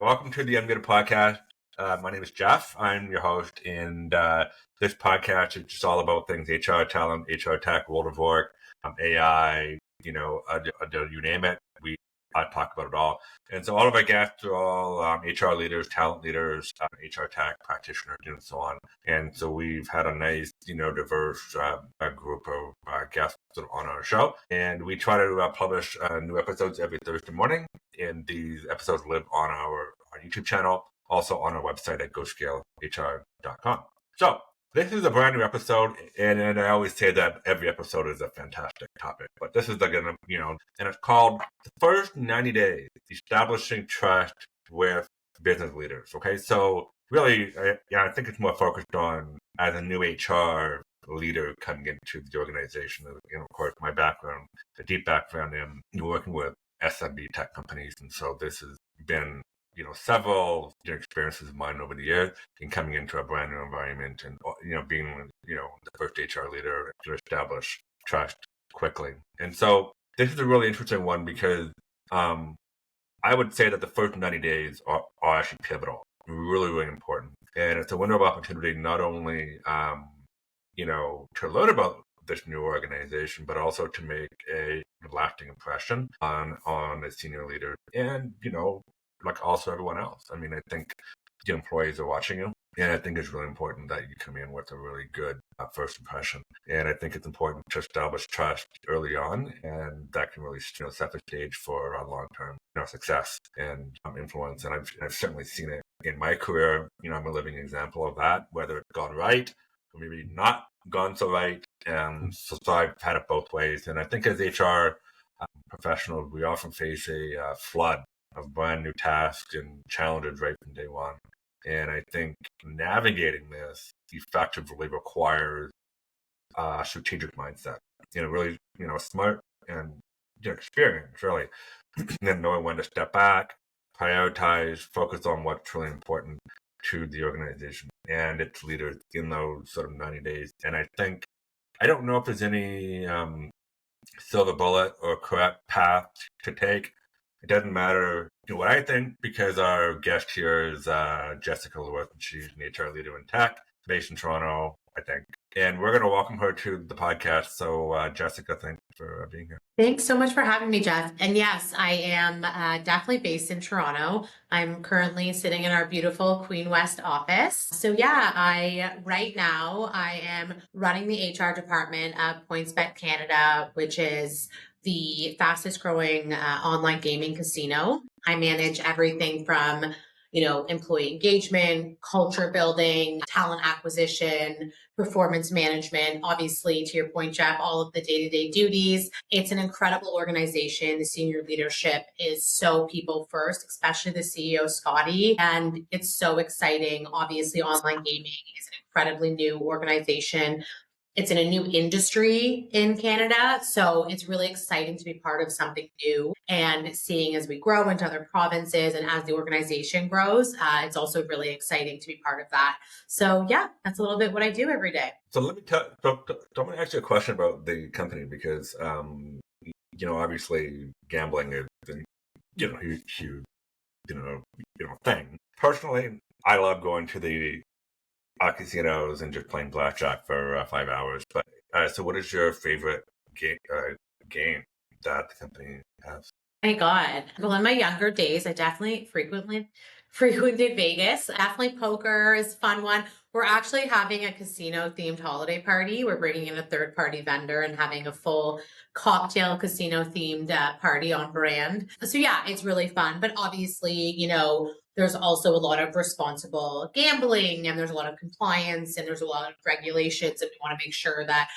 Welcome to the Unmuted Podcast. My name is Jeff. I'm your host, and this podcast is just all about things HR talent, HR tech, world of work, AI, you name it. I talk about it all. And so all of our guests are all HR leaders, talent leaders, HR tech practitioners, and so on. And so we've had a nice, diverse group of guests on our show. And we try to publish new episodes every Thursday morning. And these episodes live on our YouTube channel, also on our website at GoScaleHR.com. So this is a brand new episode, and I always say that every episode is a fantastic topic, but this is and it's called The First 90 Days, Establishing Trust with Business Leaders. Okay, so really, I think it's more focused on as a new HR leader coming into the organization. Of course, my background, a deep background in working with SMB tech companies, and so this has been several experiences of mine over the years in coming into a brand new environment and, being, the first HR leader to establish trust quickly. And so this is a really interesting one because I would say that the first 90 days are actually pivotal, really, really important. And it's a window of opportunity not only, to learn about this new organization, but also to make a lasting impression on a senior leader and, like also everyone else. I mean, I think the employees are watching you, and I think it's really important that you come in with a really good first impression. And I think it's important to establish trust early on, and that can really set the stage for long-term success and influence. And I've certainly seen it in my career. I'm a living example of that, whether it's gone right or maybe not gone so right. So I've had it both ways. And I think as HR professionals, we often face a flood of brand new tasks and challenges right from day one. And I think navigating this effectively requires a strategic mindset, really, smart and experience, really, and knowing when to step back, prioritize, focus on what's really important to the organization and its leaders in those sort of 90 days. And I don't know if there's any silver bullet or correct path to take. It doesn't matter what I think, because our guest here is Jessica Lewis, and she's an HR leader in tech, based in Toronto, I think. And we're going to welcome her to the podcast. So, Jessica, thanks for being here. Thanks so much for having me, Jeff. And yes, I am definitely based in Toronto. I'm currently sitting in our beautiful Queen West office. So yeah, right now I am running the HR department of PointsBet Canada, which is the fastest growing online gaming casino. I manage everything from employee engagement, culture building, talent acquisition, performance management, obviously, to your point, Jeff, all of the day-to-day duties. It's an incredible organization. The senior leadership is so people first, especially the CEO, Scotty. And it's so exciting. Obviously, online gaming is an incredibly new organization. It's in a new industry in Canada. So it's really exciting to be part of something new, and seeing as we grow into other provinces and as the organization grows, it's also really exciting to be part of that. So yeah, that's a little bit what I do every day. So let me I'm going to ask you a question about the company, because, obviously gambling is a huge, thing. Personally, I love going to the casinos and just playing blackjack for 5 hours. But so what is your favorite game that the company has? My God. Well, in my younger days, I definitely frequented Vegas. Definitely poker is a fun one. We're actually having a casino themed holiday party. We're bringing in a third party vendor and having a full cocktail casino themed party on brand. So yeah, it's really fun. But obviously, there's also a lot of responsible gambling, and there's a lot of compliance, and there's a lot of regulations, and we want to make sure that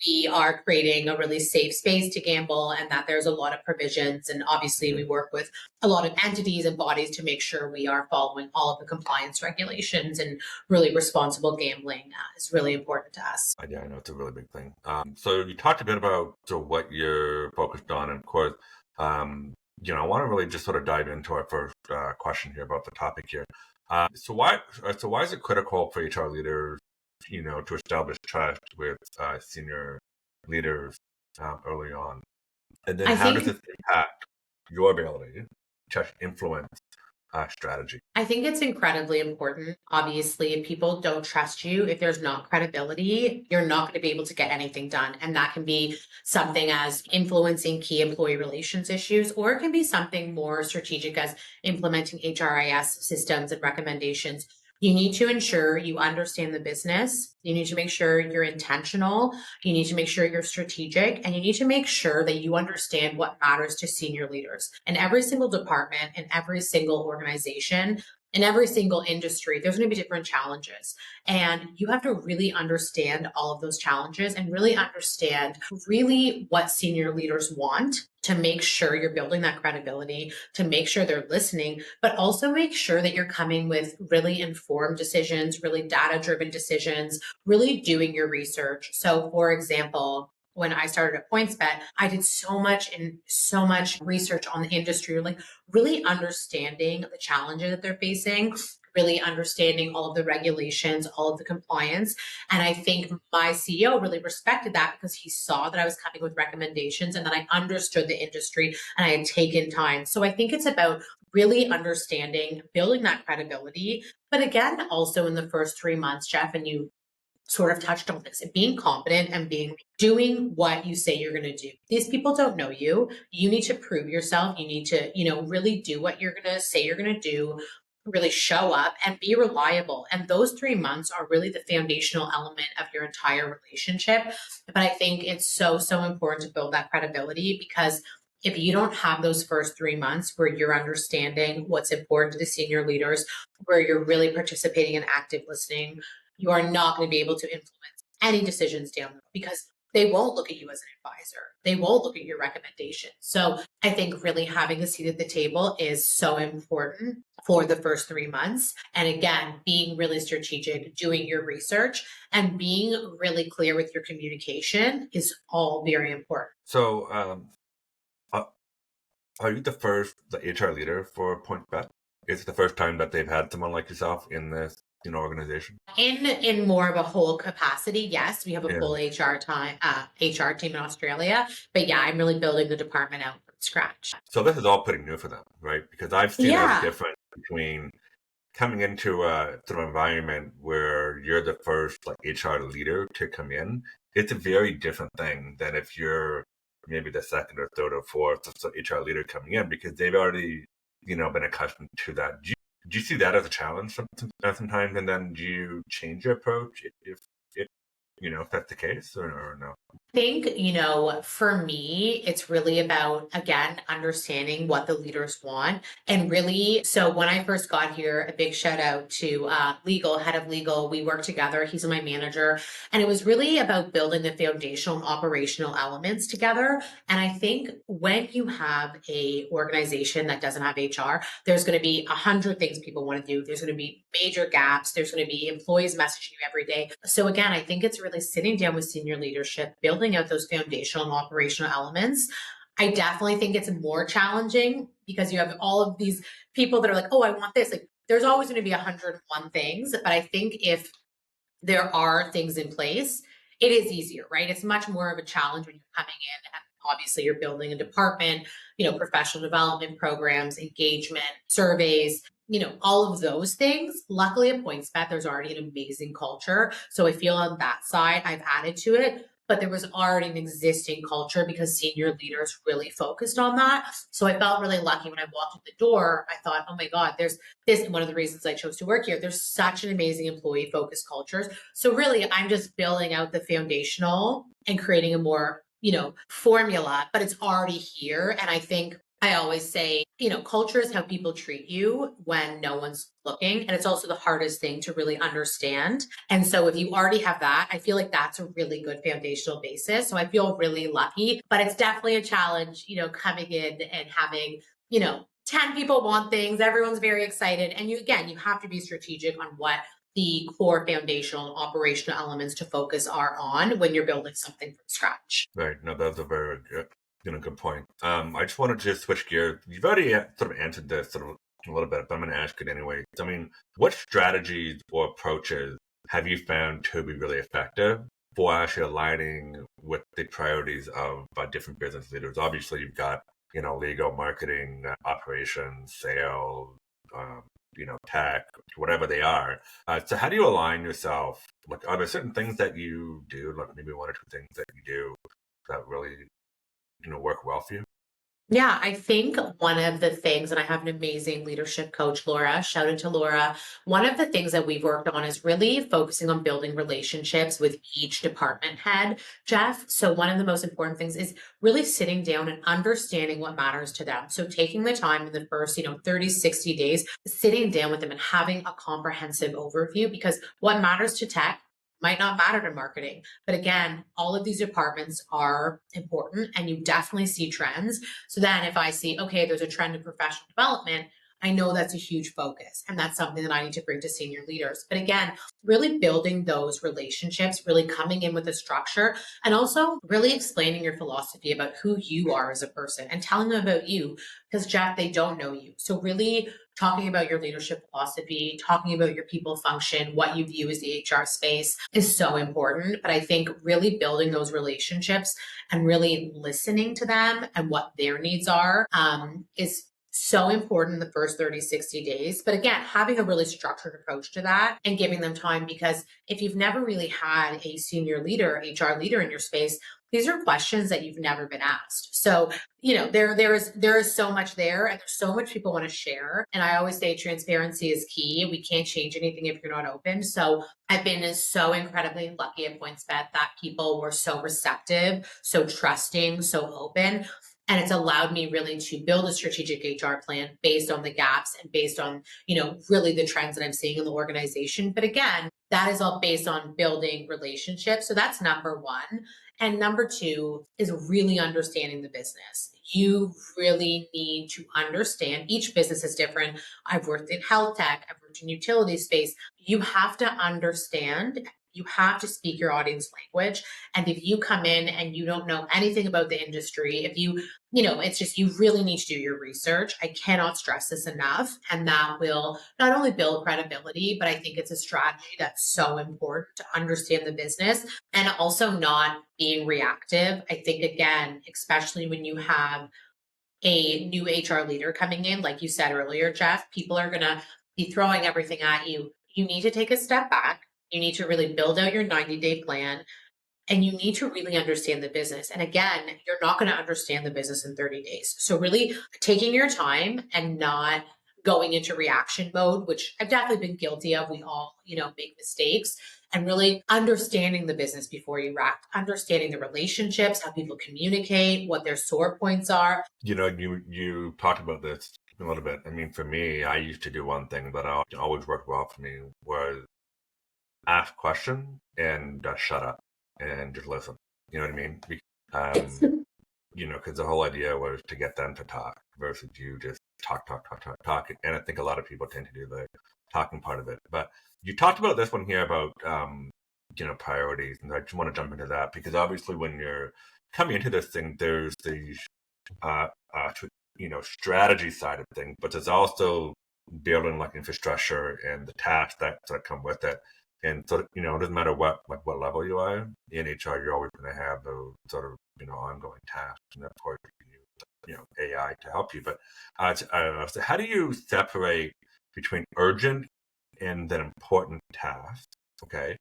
we are creating a really safe space to gamble, and that there's a lot of provisions. And obviously we work with a lot of entities and bodies to make sure we are following all of the compliance regulations, and really responsible gambling is really important to us. Yeah, I know it's a really big thing. So you talked a bit about what you're focused on, and of course, I want to really just sort of dive into our first question here about the topic here. So why is it critical for HR leaders, to establish trust with senior leaders early on? And then how does this impact your ability to influence strategy? I think it's incredibly important. Obviously, if people don't trust you, if there's not credibility, you're not going to be able to get anything done. And that can be something as influencing key employee relations issues, or it can be something more strategic as implementing HRIS systems and recommendations. You need to ensure you understand the business. You need to make sure you're intentional. You need to make sure you're strategic, and you need to make sure that you understand what matters to senior leaders. In every single department, in every single organization, in every single industry, there's going to be different challenges. And you have to really understand all of those challenges and really understand really what senior leaders want to make sure you're building that credibility, to make sure they're listening, but also make sure that you're coming with really informed decisions, really data driven decisions, really doing your research. So, for example, when I started at PointsBet, I did so much research on the industry, like really understanding the challenges that they're facing, really understanding all of the regulations, all of the compliance. And I think my CEO really respected that because he saw that I was coming with recommendations and that I understood the industry and I had taken time. So I think it's about really understanding, building that credibility. But again, also in the first 3 months, Jeff, and you sort of touched on this, being confident and doing what you say you're going to do. These people don't know you. You need to prove yourself. You need to, really do what you're going to say you're going to do, really show up and be reliable. And those 3 months are really the foundational element of your entire relationship. But I think it's so, so important to build that credibility, because if you don't have those first 3 months where you're understanding what's important to the senior leaders, where you're really participating in active listening, you are not going to be able to influence any decisions down the road, because they won't look at you as an advisor. They won't look at your recommendations. So I think really having a seat at the table is so important for the first 3 months. And again, being really strategic, doing your research, and being really clear with your communication is all very important. So, uh, are you the HR leader for PointsBet? Is it the first time that they've had someone like yourself in this, organization? In more of a whole capacity, yes, we have a Yeah. full HR team in Australia, but yeah, I'm really building the department out from scratch. So this is all pretty new for them, right? Because I've seen a Yeah. difference between coming into a sort of environment where you're the first like HR leader to come in. It's a very different thing than if you're maybe the second or third or fourth HR leader coming in, because they've already, been accustomed to that. Do you see that as a challenge sometimes? And then do you change your approach if that's the case, or no? Think, for me, it's really about, again, understanding what the leaders want. And really, so when I first got here, a big shout out to head of legal. We work together. He's my manager. And it was really about building the foundational and operational elements together. And I think when you have a organization that doesn't have HR, there's going to be 100 things people want to do. There's going to be major gaps. There's going to be employees messaging you every day. So again, I think it's really sitting down with senior leadership, building out those foundational and operational elements. I definitely think it's more challenging because you have all of these people that are like, oh, I want this. Like, there's always going to be 101 things. But I think if there are things in place, it is easier, right? It's much more of a challenge when you're coming in and obviously you're building a department, professional development programs, engagement, surveys, all of those things. Luckily at PointsBet, there's already an amazing culture. So I feel on that side, I've added to it, but there was already an existing culture because senior leaders really focused on that. So I felt really lucky when I walked in the door. I thought, oh my God, there's this, one of the reasons I chose to work here. There's such an amazing employee focused culture. So really, I'm just building out the foundational and creating a more, formula, but it's already here. And I think I always say, culture is how people treat you when no one's looking. And it's also the hardest thing to really understand. And so if you already have that, I feel like that's a really good foundational basis. So I feel really lucky, but it's definitely a challenge, coming in and having, 10 people want things, everyone's very excited. And you have to be strategic on what the core foundational and operational elements to focus are on when you're building something from scratch. Right. No, that's a very good point. I just wanted to switch gears. You've already sort of answered this sort of a little bit, but I'm going to ask it anyway. I mean, what strategies or approaches have you found to be really effective for actually aligning with the priorities of different business leaders? Obviously, you've got legal, marketing, operations, sales, tech, whatever they are. So how do you align yourself? Like, are there certain things that you do, like maybe one or two things that you do that really, work well for you? Yeah, I think one of the things, and I have an amazing leadership coach, Laura, shout out to Laura. One of the things that we've worked on is really focusing on building relationships with each department head, Jeff. So, one of the most important things is really sitting down and understanding what matters to them. So, taking the time in the first, 30, 60 days, sitting down with them and having a comprehensive overview because what matters to tech might not matter to marketing. But again, all of these departments are important and you definitely see trends. So then if I see, okay, there's a trend in professional development, I know that's a huge focus and that's something that I need to bring to senior leaders. But again, really building those relationships, really coming in with a structure and also really explaining your philosophy about who you are as a person and telling them about you because Jeff, they don't know you. So really talking about your leadership philosophy, talking about your people function, what you view as the HR space is so important. But I think really building those relationships and really listening to them and what their needs are is so important in the first 30, 60 days. But again, having a really structured approach to that and giving them time because if you've never really had a senior leader, HR leader in your space, these are questions that you've never been asked. So, there is so much there and there's so much people want to share. And I always say transparency is key. We can't change anything if you're not open. So I've been so incredibly lucky at PointsBet that people were so receptive, so trusting, so open. And it's allowed me really to build a strategic HR plan based on the gaps and based on, really the trends that I'm seeing in the organization. But again, that is all based on building relationships. So that's number one. And number two is really understanding the business. You really need to understand each business is different. I've worked in health tech, I've worked in utility space. You have to understand, you have to speak your audience language. And if you come in and you don't know anything about the industry, if it's just you really need to do your research. I cannot stress this enough. And that will not only build credibility, but I think it's a strategy that's so important to understand the business and also not being reactive. I think, again, especially when you have a new HR leader coming in, like you said earlier, Jeff, people are going to be throwing everything at you. You need to take a step back. You need to really build out your 90-day plan and you need to really understand the business. And again, you're not going to understand the business in 30 days. So really taking your time and not going into reaction mode, which I've definitely been guilty of. We all, make mistakes and really understanding the business before you react, understanding the relationships, how people communicate, what their sore points are. You talked about this a little bit. I mean, for me, I used to do one thing that always worked well for me was ask question and shut up and just listen. You know what I mean? Because the whole idea was to get them to talk versus you just talk, talk, talk, talk, talk. And I think a lot of people tend to do the talking part of it. But you talked about this one here about, priorities. And I just want to jump into that because obviously when you're coming into this thing, there's the, strategy side of things, but there's also building like infrastructure and the tasks that come with it. And so, it doesn't matter what level you are in HR, you're always going to have those sort of, ongoing tasks. And of course, you can use, AI to help you. But I don't know. So how do you separate between urgent and then important tasks? Okay.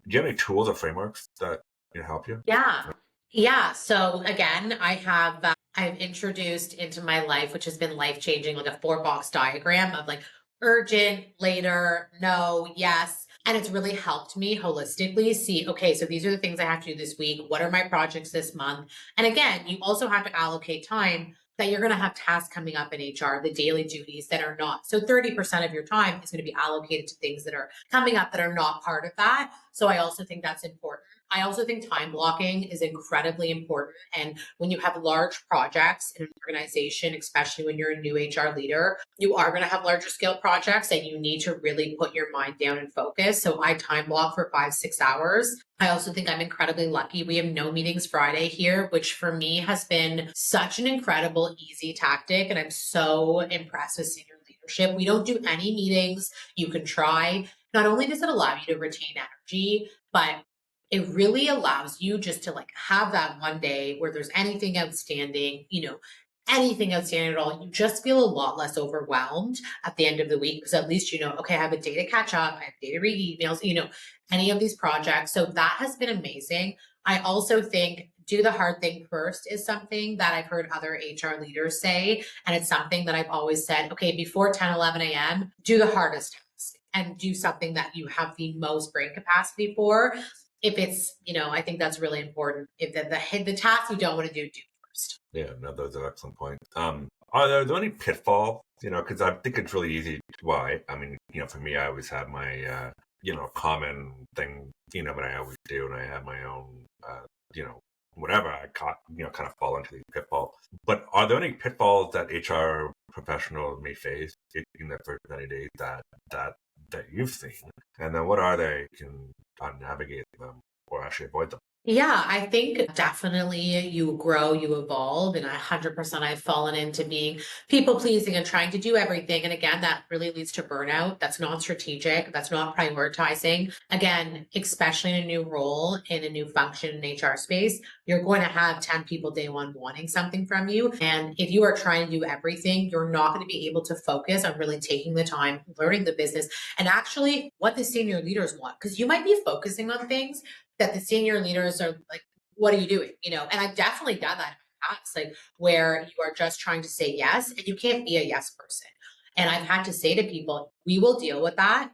Do you have any tools or frameworks that help you? Yeah. Yeah. So again, I've introduced into my life, which has been life changing, like a 4-box diagram of like urgent, later, no, yes. And it's really helped me holistically see, okay, so these are the things I have to do this week. What are my projects this month? And again, you also have to allocate time that you're going to have tasks coming up in HR, the daily duties that are not. So 30% of your time is going to be allocated to things that are coming up that are not part of that. So I also think that's important. I also think time blocking is incredibly important. And when you have large projects in an organization, especially when you're a new HR leader, you are going to have larger scale projects and you need to really put your mind down and focus. So I time block for 5-6 hours. I also think I'm incredibly lucky. We have no meetings Friday here, which for me has been such an incredible, easy tactic. And I'm so impressed with senior leadership. We don't do any meetings. You can try. Not only does it allow you to retain energy, but it really allows you just to like have that one day where there's anything outstanding, anything outstanding at all, you just feel a lot less overwhelmed at the end of the week because at least you know, okay, I have a day to catch up, I have a day to read emails, any of these projects. So that has been amazing. I also think do the hard thing first is something that I've heard other HR leaders say. And it's something that I've always said, okay, before 10, 11 a.m., do the hardest task and do something that you have the most brain capacity for. If it's, I think that's really important. If the task you don't want to do first. Yeah, no, those are excellent points. Are there any pitfalls? Because I think it's really easy. I mean, for me, I always have my, common thing, but I always do, and I have my own, whatever I caught, kind of fall into these pitfalls. But are there any pitfalls that HR professionals may face in the first 90 days that you've seen? And then what are they can navigate them or actually avoid them? Yeah, I think definitely you grow, you evolve, and 100% I've fallen into being people pleasing and trying to do everything. And again, that really leads to burnout. That's not strategic. That's not prioritizing. Again, especially in a new role, in a new function in HR space, you're going to have 10 people day one wanting something from you. And if you are trying to do everything, you're not going to be able to focus on really taking the time, learning the business, and actually what the senior leaders want. Because you might be focusing on things that the senior leaders are like, what are you doing? And I've definitely done that in the past, like where you are just trying to say yes and you can't be a yes person. And I've had to say to people, we will deal with that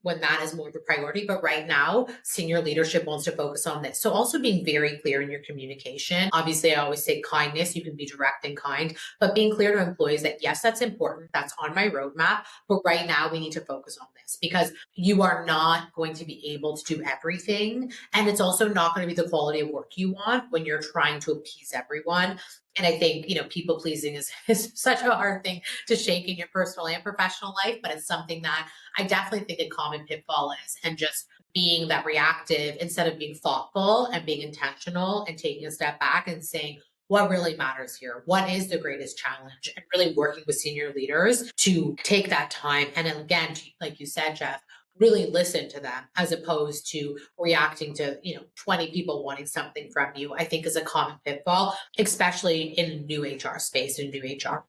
when that is more of a priority. But right now, senior leadership wants to focus on this. So also being very clear in your communication. Obviously, I always say kindness, you can be direct and kind, but being clear to employees that yes, that's important. That's on my roadmap. But right now we need to focus on this because you are not going to be able to do everything. And it's also not going to be the quality of work you want when you're trying to appease everyone. And I think, people pleasing is such a hard thing to shake in your personal and professional life, but it's something that I definitely think a common pitfall is, and just being that reactive instead of being thoughtful and being intentional and taking a step back and saying, what really matters here? What is the greatest challenge? And really working with senior leaders to take that time. And then again, like you said, Jeff, really listen to them as opposed to reacting to 20 people wanting something from you, I think is a common pitfall, especially in a new HR space and new HR.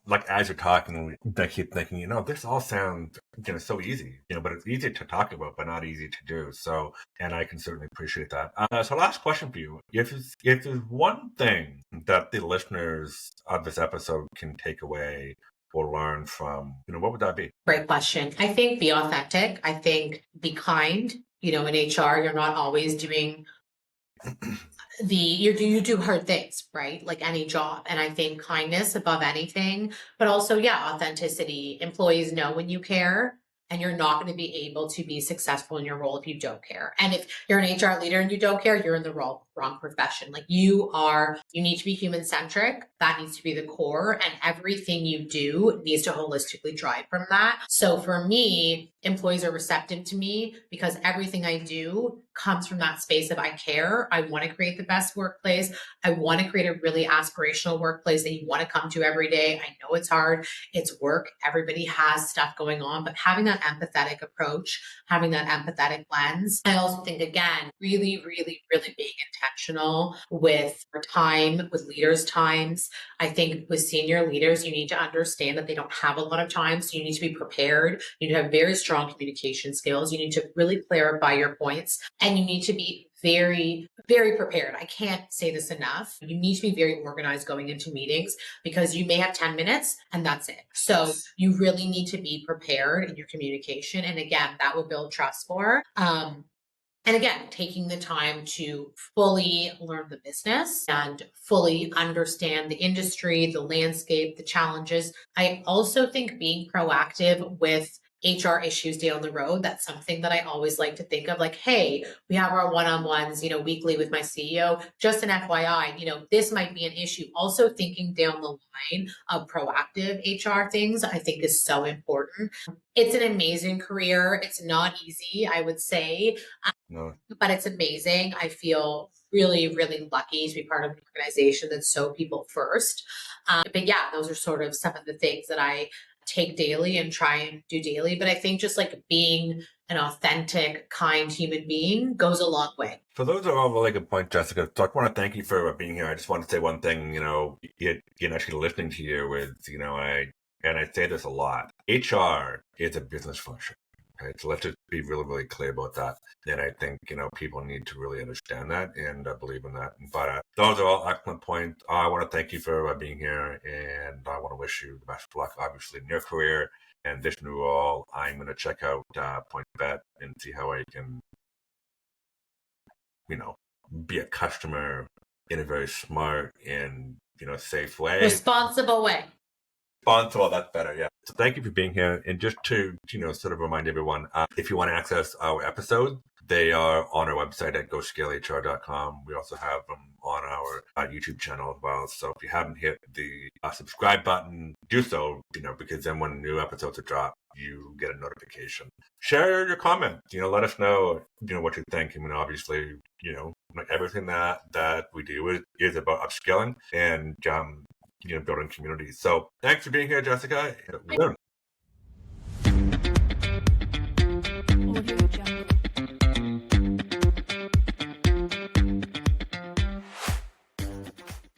Like as you're talking, I keep thinking, this all sounds, so easy, but it's easy to talk about, but not easy to do. So, and I can certainly appreciate that. So last question for you. If there's one thing that the listeners of this episode can take away or learn from, what would that be? Great question. I think be authentic. I think be kind. In HR, you're not always doing you do hard things, right? Like any job. And I think kindness above anything, but also, yeah, authenticity. Employees know when you care, and you're not going to be able to be successful in your role if you don't care. And if you're an HR leader and you don't care, you're in the wrong profession. Like you need to be human centric. That needs to be the core, and everything you do needs to holistically drive from that. So for me, employees are receptive to me because everything I do comes from that space of I care. I want to create the best workplace. I want to create a really aspirational workplace that you want to come to every day. I know it's hard. It's work. Everybody has stuff going on, but having that empathetic approach, having that empathetic lens. I also think, again, really, really, really being intentional with time, with leaders' times. I think with senior leaders, you need to understand that they don't have a lot of time. So you need to be prepared. You need to have very strong communication skills. You need to really clarify your points, and you need to be very, very prepared. I can't say this enough. You need to be very organized going into meetings because you may have 10 minutes and that's it. So you really need to be prepared in your communication. And again, that will build trust for. And again, taking the time to fully learn the business and fully understand the industry, the landscape, the challenges. I also think being proactive with HR issues down the road, that's something that I always like to think of, like, hey, we have our one-on-ones, weekly with my CEO, just an FYI, this might be an issue. Also thinking down the line of proactive HR things, I think is so important. It's an amazing career. It's not easy, I would say. No. But it's amazing. I feel really, really lucky to be part of an organization that's so people first. But yeah, those are sort of some of the things that I take daily and try and do daily. But I think just like being an authentic, kind human being goes a long way. So those are all really good points, Jessica. So I want to thank you for being here. I just want to say one thing, actually listening to you with, I say this a lot. HR is a business function. Okay? So let's just be really, really clear about that. And I think, people need to really understand that and believe in that. But those are all excellent points. I want to thank you for being here, and I want to wish you the best of luck, obviously, in your career and this new role. I'm going to check out PointsBet and see how I can, be a customer in a very smart and, safe way. Responsible way. Responsible, that's better, yeah. So thank you for being here. And just to, sort of remind everyone, if you want to access our episodes, they are on our website at GoScaleHR.com. We also have them on our YouTube channel as well. So if you haven't hit the subscribe button, do so, because then when new episodes are dropped, you get a notification. Share your comments, let us know, what you think. I mean, obviously, like everything that we do is about upskilling and, building communities. So thanks for being here, Jessica.